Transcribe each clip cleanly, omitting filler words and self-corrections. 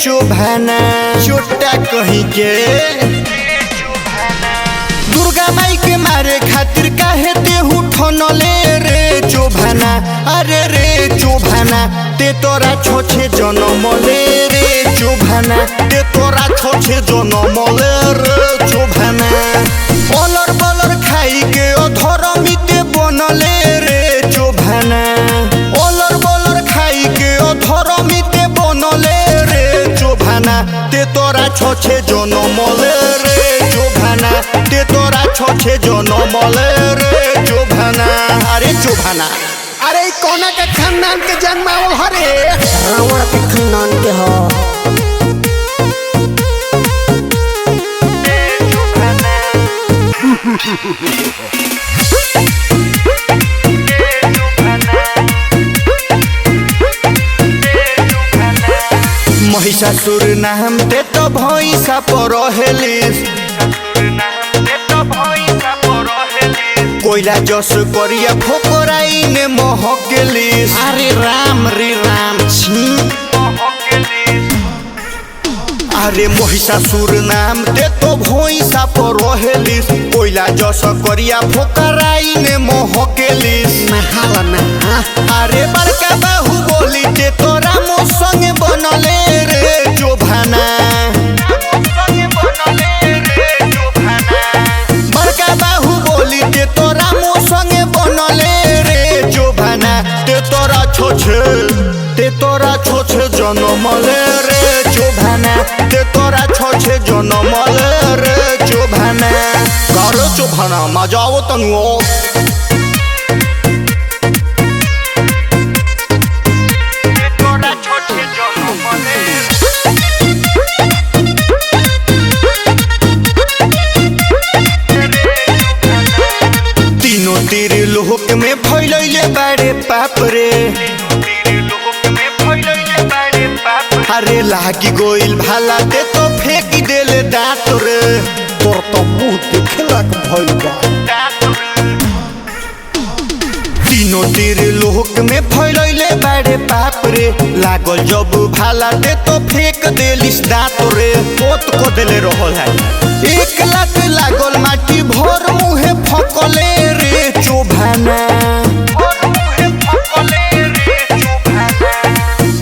चोभाना चोटा कहीं के दुर्गा माई के मारे खातिर काहे देहू ठनले रे चोभाना। अरे रे चोभाना ते तोरा छोछे जनमले रे चोभाना ते तोरा छोछे जनमले रे चोभाना। बलर बलर खाई के अधरमिते बनले रे चोभाना। बलर बलर खाई के अधरमिते बनले रे चोभाना ते तोरा छोछे जनमले रे चोभाना ते तोरा छोछे जनमले रे चोभाना। अरे चोभाना अरे कोना के खानदान के जन्मावल हरे रावण के खानदान के हो। महिषासुर नाम ते तो भैंसा पर हेलिस कोयला जस करिया फोकराई ने महकेलिस। अरे राम रे राम अरे महिषासुर नाम ते तो भैंसा पर हेलिस कोयला जस करिया फोकराई ने महकेलिस। नहाला ना अरे बड़का बाहु बोली ते तोरा मो संगे बनले रे चोभाना। बड़का बाहु बोली ते तोरा मो संगे बनले रे चोभाना ते तोरा छोछे जनमले रे चोभाना ते तोरा छोछे जनमले रे चोभाना। गारो चोभाना मजाओ तनुओ तीनों तीर लोक में फैलैले बारे पाप रे। अरे लागी गोइल भाला ते तो फेंकी देले दांत रे। तोर तो मुंह दिखला के भइल बा। तीनों तीर लोक में फैलैले बारे पाप रे लागल जब भाला ते तो फेंक देलिस दांत रे। पोत को देले रहल है एक लाख लागल माटी भर मुहे फकले रे चोभाना।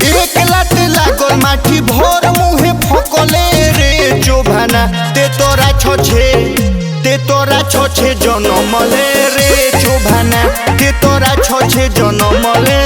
एक लाख लागल माटी भर मुहे फकले रे चोभाना ते तोरा छोछे जनमले रे चोभाना ते तोरा छोछे जनमले